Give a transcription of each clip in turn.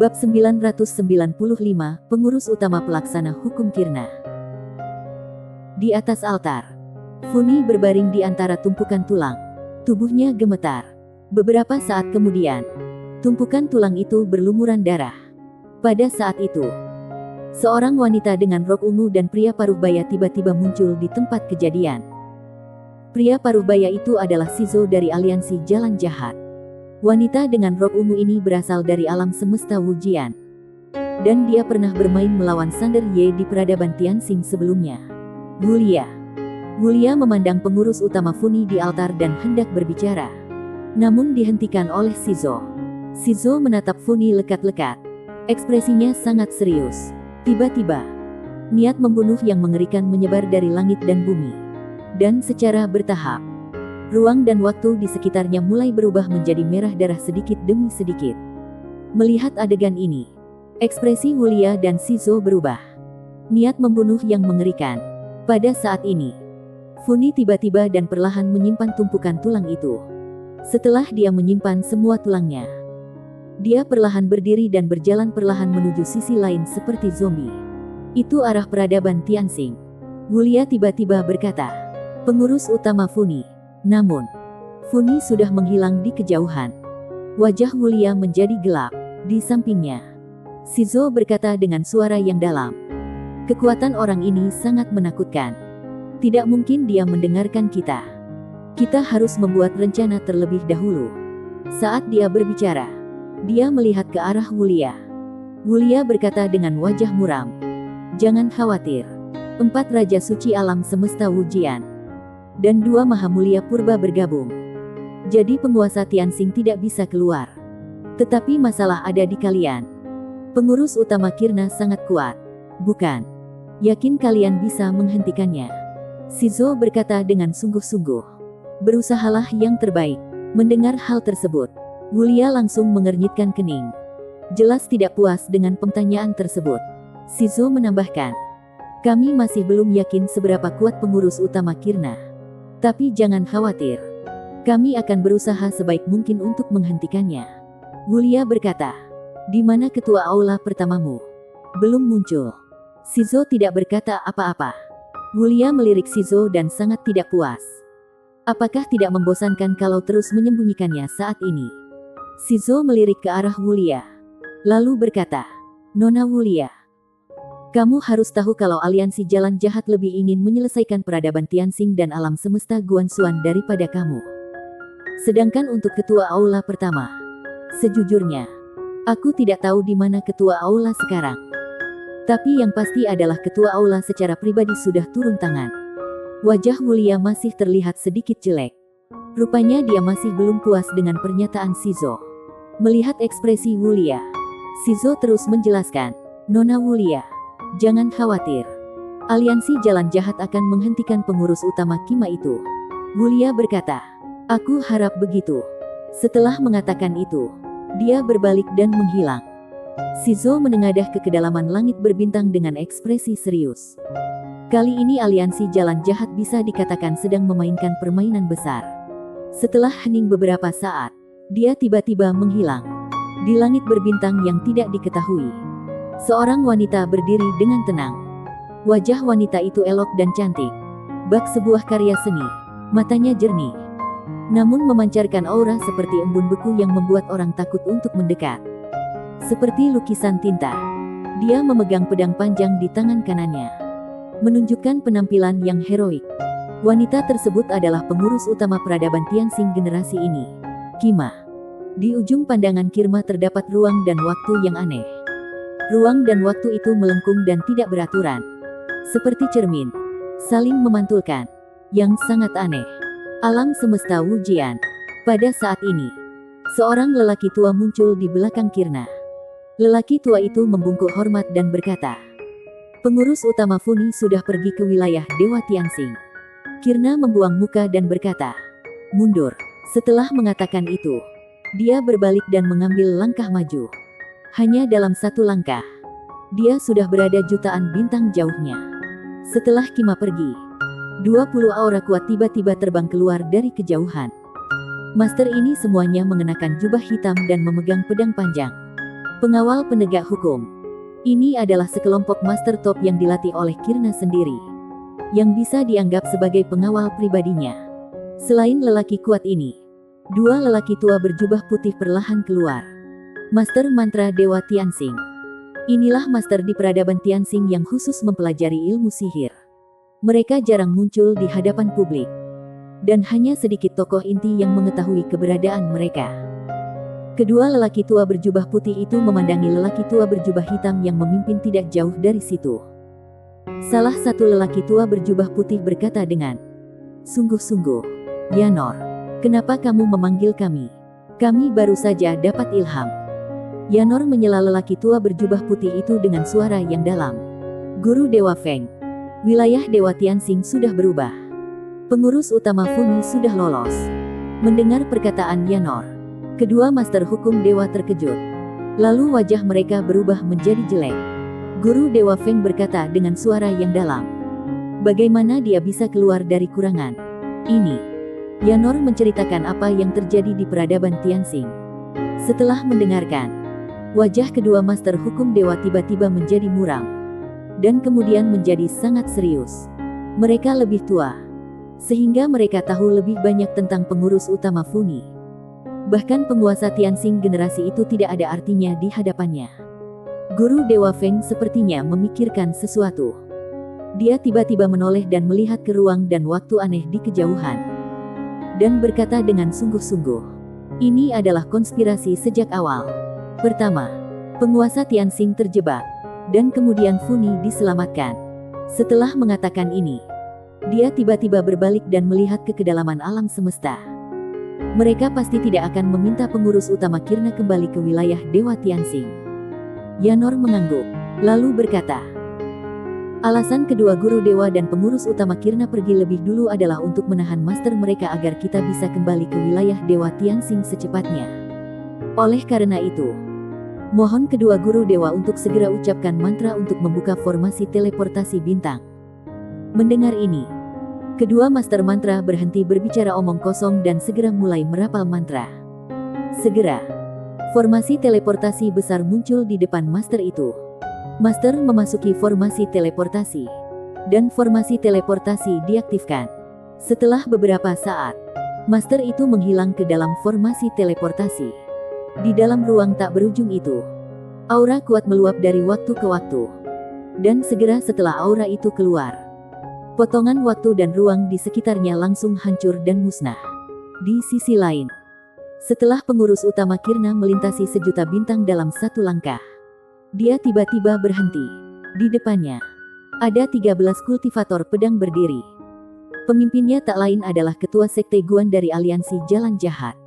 Bab 995, Pengurus Utama Pelaksana Hukum Kirna. Di atas altar, Funi berbaring di antara tumpukan tulang. Tubuhnya gemetar. Beberapa saat kemudian, tumpukan tulang itu berlumuran darah. Pada saat itu, seorang wanita dengan rok ungu dan pria paruhbaya tiba-tiba muncul di tempat kejadian. Pria paruhbaya itu adalah Shizo dari aliansi Jalan Jahat. Wanita dengan rok ungu ini berasal dari alam semesta Wujian. Dan dia pernah bermain melawan Sander Ye di peradaban Tianxing sebelumnya. Wulia memandang pengurus utama Funi di altar dan hendak berbicara. Namun dihentikan oleh Shizo. Shizo menatap Funi lekat-lekat. Ekspresinya sangat serius. Tiba-tiba, niat membunuh yang mengerikan menyebar dari langit dan bumi. Dan secara bertahap, ruang dan waktu di sekitarnya mulai berubah menjadi merah darah sedikit demi sedikit. Melihat adegan ini, ekspresi Wulia dan Shizo berubah. Niat membunuh yang mengerikan. Pada saat ini, Funi tiba-tiba dan perlahan menyimpan tumpukan tulang itu. Setelah dia menyimpan semua tulangnya, dia perlahan berdiri dan berjalan perlahan menuju sisi lain seperti zombie. Itu arah peradaban Tianxing. Wulia tiba-tiba berkata, "Pengurus utama Funi." Namun, Funi sudah menghilang di kejauhan. Wajah Wulia menjadi gelap. Di sampingnya, Shizo berkata dengan suara yang dalam, "Kekuatan orang ini sangat menakutkan. Tidak mungkin dia mendengarkan kita. Kita harus membuat rencana terlebih dahulu." Saat dia berbicara, dia melihat ke arah Wulia. Wulia berkata dengan wajah muram, "Jangan khawatir. 4 Raja Suci Alam Semesta Wujian dan 2 Maha Mulia Purba bergabung. Jadi penguasa Tianxing tidak bisa keluar. Tetapi masalah ada di kalian. Pengurus utama Kirna sangat kuat, bukan? Yakin kalian bisa menghentikannya?" Shizo berkata dengan sungguh-sungguh. "Berusahalah yang terbaik." Mendengar hal tersebut, Wulia langsung mengernyitkan kening. Jelas tidak puas dengan pertanyaan tersebut. Shizo menambahkan, "Kami masih belum yakin seberapa kuat pengurus utama Kirna. Tapi jangan khawatir. Kami akan berusaha sebaik mungkin untuk menghentikannya." Wulia berkata, "Di mana ketua aula pertamamu?" "Belum muncul." Shizo tidak berkata apa-apa. Wulia melirik Shizo dan sangat tidak puas. Apakah tidak membosankan kalau terus menyembunyikannya saat ini? Shizo melirik ke arah Wulia, lalu berkata, "Nona Wulia, kamu harus tahu kalau aliansi Jalan Jahat lebih ingin menyelesaikan peradaban Tianxing dan alam semesta Guanxuan daripada kamu. Sedangkan untuk ketua aula pertama, sejujurnya, aku tidak tahu di mana ketua aula sekarang. Tapi yang pasti adalah ketua aula secara pribadi sudah turun tangan." Wajah Wulia masih terlihat sedikit jelek. Rupanya dia masih belum puas dengan pernyataan Shizo. Melihat ekspresi Wulia, Shizo terus menjelaskan, "Nona Wulia, jangan khawatir. Aliansi Jalan Jahat akan menghentikan pengurus utama Kima itu." Wulia berkata, "Aku harap begitu." Setelah mengatakan itu, dia berbalik dan menghilang. Shizo menengadah ke kedalaman langit berbintang dengan ekspresi serius. Kali ini aliansi Jalan Jahat bisa dikatakan sedang memainkan permainan besar. Setelah hening beberapa saat, dia tiba-tiba menghilang. Di langit berbintang yang tidak diketahui, seorang wanita berdiri dengan tenang. Wajah wanita itu elok dan cantik. Bak sebuah karya seni. Matanya jernih, namun memancarkan aura seperti embun beku yang membuat orang takut untuk mendekat. Seperti lukisan tinta. Dia memegang pedang panjang di tangan kanannya, menunjukkan penampilan yang heroik. Wanita tersebut adalah pengurus utama peradaban Tianxing generasi ini, Kima. Di ujung pandangan Kirma terdapat ruang dan waktu yang aneh. Ruang dan waktu itu melengkung dan tidak beraturan, seperti cermin, saling memantulkan, yang sangat aneh. Alam semesta Wujian. Pada saat ini, seorang lelaki tua muncul di belakang Kirna. Lelaki tua itu membungkuk hormat dan berkata, "Pengurus utama Funi sudah pergi ke wilayah Dewa Tianxing." Kirna membuang muka dan berkata, "Mundur." Setelah mengatakan itu, dia berbalik dan mengambil langkah maju. Hanya dalam 1 langkah, dia sudah berada jutaan bintang jauhnya. Setelah Kima pergi, 20 aura kuat tiba-tiba terbang keluar dari kejauhan. Master ini semuanya mengenakan jubah hitam dan memegang pedang panjang. Pengawal penegak hukum. Ini adalah sekelompok master top yang dilatih oleh Kirna sendiri, yang bisa dianggap sebagai pengawal pribadinya. Selain lelaki kuat ini, dua lelaki tua berjubah putih perlahan keluar. Master Mantra Dewa Tianxing. Inilah master di peradaban Tianxing yang khusus mempelajari ilmu sihir. Mereka jarang muncul di hadapan publik, dan hanya sedikit tokoh inti yang mengetahui keberadaan mereka. Kedua lelaki tua berjubah putih itu memandangi lelaki tua berjubah hitam yang memimpin tidak jauh dari situ. Salah satu lelaki tua berjubah putih berkata dengan sungguh-sungguh, "Yanor, kenapa kamu memanggil kami? Kami baru saja dapat ilham." Yanor menyela lelaki tua berjubah putih itu dengan suara yang dalam. "Guru Dewa Feng, wilayah Dewa Tianxing sudah berubah. Pengurus utama Funi sudah lolos." Mendengar perkataan Yanor, kedua master hukum dewa terkejut. Lalu wajah mereka berubah menjadi jelek. Guru Dewa Feng berkata dengan suara yang dalam, "Bagaimana dia bisa keluar dari kurangan ini?" Yanor menceritakan apa yang terjadi di peradaban Tianxing. Setelah mendengarkan, wajah kedua master hukum dewa tiba-tiba menjadi muram, dan kemudian menjadi sangat serius. Mereka lebih tua, sehingga mereka tahu lebih banyak tentang pengurus utama Funi. Bahkan penguasa Tianxing generasi itu tidak ada artinya di hadapannya. Guru Dewa Feng sepertinya memikirkan sesuatu. Dia tiba-tiba menoleh dan melihat ke ruang dan waktu aneh di kejauhan, dan berkata dengan sungguh-sungguh, "Ini adalah konspirasi sejak awal. Pertama, penguasa Tianxing terjebak, dan kemudian Funi diselamatkan." Setelah mengatakan ini, dia tiba-tiba berbalik dan melihat ke kedalaman alam semesta. Mereka pasti tidak akan meminta pengurus utama Kirna kembali ke wilayah Dewa Tianxing. Yanor mengangguk, lalu berkata, "Alasan kedua guru dewa dan pengurus utama Kirna pergi lebih dulu adalah untuk menahan master mereka agar kita bisa kembali ke wilayah Dewa Tianxing secepatnya. Oleh karena itu, mohon kedua guru dewa untuk segera ucapkan mantra untuk membuka formasi teleportasi bintang." Mendengar ini, kedua master mantra berhenti berbicara omong kosong dan segera mulai merapal mantra. Segera, formasi teleportasi besar muncul di depan master itu. Master memasuki formasi teleportasi, dan formasi teleportasi diaktifkan. Setelah beberapa saat, master itu menghilang ke dalam formasi teleportasi. Di dalam ruang tak berujung itu, aura kuat meluap dari waktu ke waktu. Dan segera setelah aura itu keluar, potongan waktu dan ruang di sekitarnya langsung hancur dan musnah. Di sisi lain, setelah pengurus utama Kirna melintasi sejuta bintang dalam satu langkah, dia tiba-tiba berhenti. Di depannya, ada 13 kultivator pedang berdiri. Pemimpinnya tak lain adalah ketua sekte Guan dari aliansi Jalan Jahat.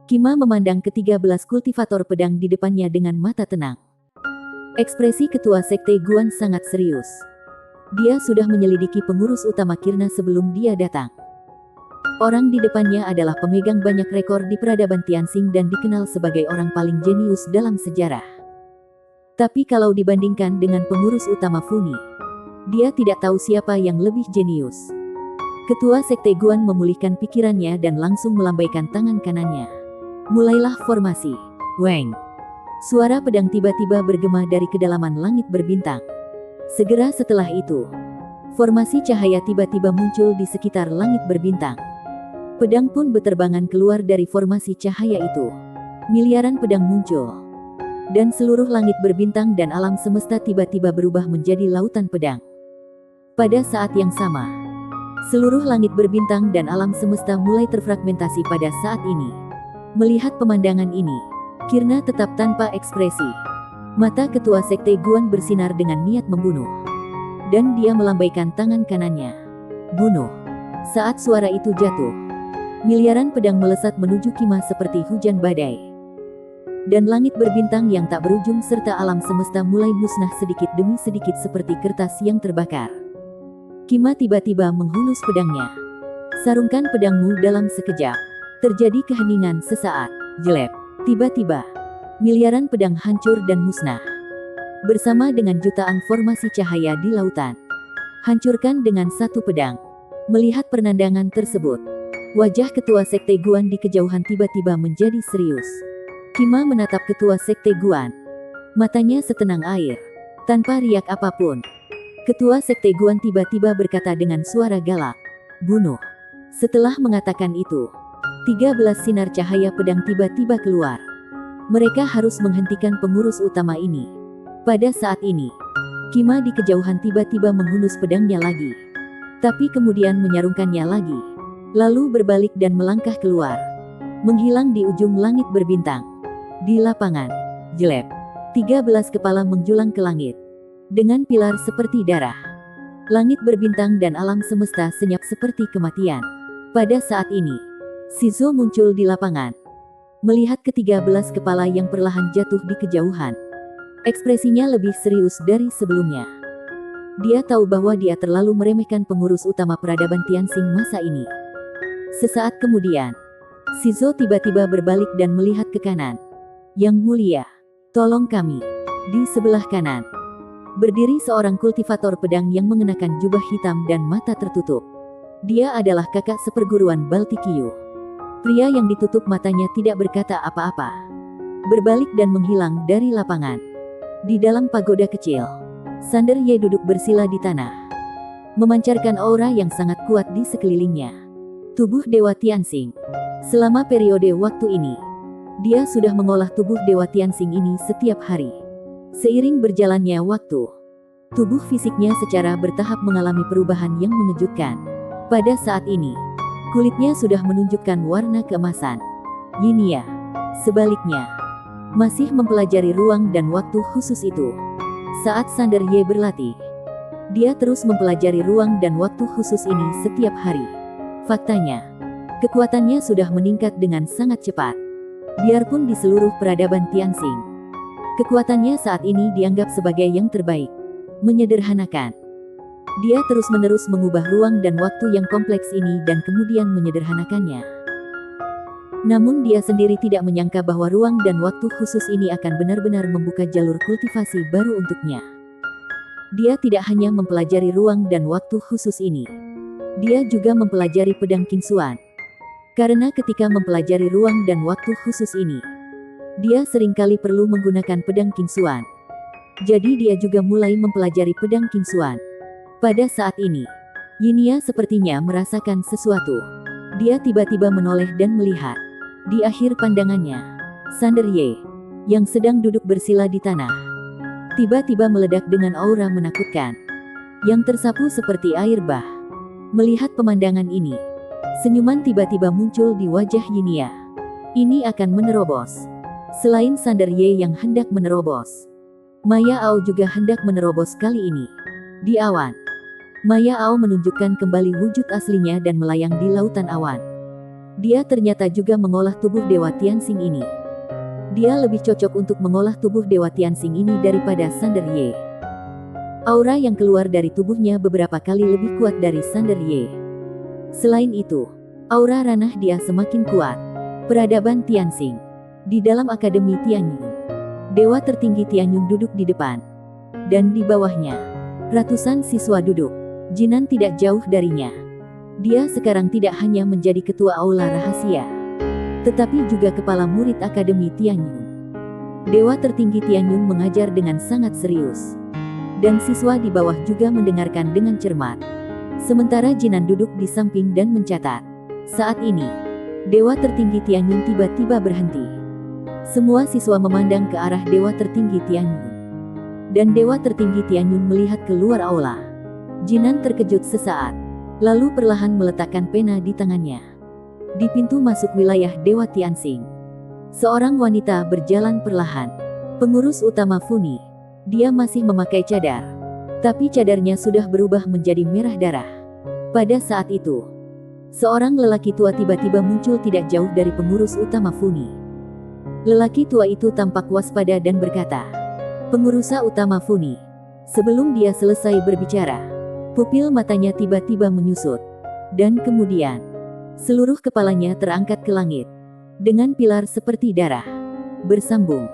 Kima memandang ke-13 kultivator pedang di depannya dengan mata tenang. Ekspresi ketua sekte Guan sangat serius. Dia sudah menyelidiki pengurus utama Kirna sebelum dia datang. Orang di depannya adalah pemegang banyak rekor di peradaban Tianxing dan dikenal sebagai orang paling jenius dalam sejarah. Tapi kalau dibandingkan dengan pengurus utama Funi, dia tidak tahu siapa yang lebih jenius. Ketua sekte Guan memulihkan pikirannya dan langsung melambaikan tangan kanannya. Mulailah formasi. Weng. Suara pedang tiba-tiba bergema dari kedalaman langit berbintang. Segera setelah itu, formasi cahaya tiba-tiba muncul di sekitar langit berbintang. Pedang pun beterbangan keluar dari formasi cahaya itu. Miliaran pedang muncul, dan seluruh langit berbintang dan alam semesta tiba-tiba berubah menjadi lautan pedang. Pada saat yang sama, seluruh langit berbintang dan alam semesta mulai terfragmentasi pada saat ini. Melihat pemandangan ini, Kirna tetap tanpa ekspresi. Mata ketua sekte Guan bersinar dengan niat membunuh, dan dia melambaikan tangan kanannya. Bunuh. Saat suara itu jatuh, miliaran pedang melesat menuju Kima seperti hujan badai. Dan langit berbintang yang tak berujung serta alam semesta mulai musnah sedikit demi sedikit seperti kertas yang terbakar. Kima tiba-tiba menghunus pedangnya. "Sarungkan pedangmu dalam sekejap." Terjadi keheningan sesaat. Jelek. Tiba-tiba, miliaran pedang hancur dan musnah. Bersama dengan jutaan formasi cahaya di lautan. Hancurkan dengan satu pedang. Melihat penandangan tersebut, wajah ketua sekte Guan di kejauhan tiba-tiba menjadi serius. Kima menatap ketua sekte Guan. Matanya setenang air. Tanpa riak apapun, Ketua Sekte Guan tiba-tiba berkata dengan suara galak, "Bunuh." Setelah mengatakan itu, 13 sinar cahaya pedang tiba-tiba keluar. Mereka harus menghentikan pengurus utama ini. Pada saat ini, Kima di kejauhan tiba-tiba menghunus pedangnya lagi. Tapi kemudian menyarungkannya lagi. Lalu berbalik dan melangkah keluar. Menghilang di ujung langit berbintang. Di lapangan, jelek. 13 kepala menjulang ke langit. Dengan pilar seperti darah. Langit berbintang dan alam semesta senyap seperti kematian. Pada saat ini, Shizo muncul di lapangan. Melihat ke-13 kepala yang perlahan jatuh di kejauhan. Ekspresinya lebih serius dari sebelumnya. Dia tahu bahwa dia terlalu meremehkan pengurus utama peradaban Tianxing masa ini. Sesaat kemudian, Shizo tiba-tiba berbalik dan melihat ke kanan. "Yang mulia, tolong kami." Di sebelah kanan, berdiri seorang kultivator pedang yang mengenakan jubah hitam dan mata tertutup. Dia adalah kakak seperguruan Baltikyu. Pria yang ditutup matanya tidak berkata apa-apa. Berbalik dan menghilang dari lapangan. Di dalam pagoda kecil, Sander Ye duduk bersila di tanah. Memancarkan aura yang sangat kuat di sekelilingnya. Tubuh Dewa Tianxing. Selama periode waktu ini, dia sudah mengolah tubuh Dewa Tianxing ini setiap hari. Seiring berjalannya waktu, tubuh fisiknya secara bertahap mengalami perubahan yang mengejutkan. Pada saat ini, kulitnya sudah menunjukkan warna keemasan. Yinia, sebaliknya, masih mempelajari ruang dan waktu khusus itu. Saat Sander Ye berlatih, dia terus mempelajari ruang dan waktu khusus ini setiap hari. Faktanya, kekuatannya sudah meningkat dengan sangat cepat. Biarpun di seluruh peradaban Tianxing, kekuatannya saat ini dianggap sebagai yang terbaik. Menyederhanakan. Dia terus-menerus mengubah ruang dan waktu yang kompleks ini dan kemudian menyederhanakannya. Namun dia sendiri tidak menyangka bahwa ruang dan waktu khusus ini akan benar-benar membuka jalur kultivasi baru untuknya. Dia tidak hanya mempelajari ruang dan waktu khusus ini. Dia juga mempelajari pedang Qingxuan. Karena ketika mempelajari ruang dan waktu khusus ini, dia seringkali perlu menggunakan pedang Qingxuan. Jadi dia juga mulai mempelajari pedang Qingxuan. Pada saat ini, Yinia sepertinya merasakan sesuatu. Dia tiba-tiba menoleh dan melihat. Di akhir pandangannya, Sander Ye, yang sedang duduk bersila di tanah, tiba-tiba meledak dengan aura menakutkan, yang tersapu seperti air bah. Melihat pemandangan ini, senyuman tiba-tiba muncul di wajah Yinia. Ini akan menerobos. Selain Sander Ye yang hendak menerobos, Maya Ao juga hendak menerobos kali ini. Di awan, Maya Ao menunjukkan kembali wujud aslinya dan melayang di lautan awan. Dia ternyata juga mengolah tubuh Dewa Tianxing ini. Dia lebih cocok untuk mengolah tubuh Dewa Tianxing ini daripada Sander Ye. Aura yang keluar dari tubuhnya beberapa kali lebih kuat dari Sander Ye. Selain itu, aura ranah dia semakin kuat. Peradaban Tianxing. Di dalam Akademi Tianyun, Dewa tertinggi Tianyun duduk di depan. Dan di bawahnya, ratusan siswa duduk. Jinan tidak jauh darinya. Dia sekarang tidak hanya menjadi ketua aula rahasia, tetapi juga kepala murid Akademi Tianyun. Dewa tertinggi Tianyun mengajar dengan sangat serius. Dan siswa di bawah juga mendengarkan dengan cermat. Sementara Jinan duduk di samping dan mencatat. Saat ini, Dewa tertinggi Tianyun tiba-tiba berhenti. Semua siswa memandang ke arah Dewa tertinggi Tianyun. Dan Dewa tertinggi Tianyun melihat keluar aula. Jinan terkejut sesaat. Lalu perlahan meletakkan pena di tangannya. Di pintu masuk wilayah Dewa Tianxing, seorang wanita berjalan perlahan. Pengurus utama Funi. Dia masih memakai cadar. Tapi cadarnya sudah berubah menjadi merah darah. Pada saat itu, seorang lelaki tua tiba-tiba muncul tidak jauh dari pengurus utama Funi. Lelaki tua itu tampak waspada dan berkata, "Pengurusa utama Funi." Sebelum dia selesai berbicara, pupil matanya tiba-tiba menyusut. Dan kemudian, seluruh kepalanya terangkat ke langit. Dengan pilar seperti darah. Bersambung.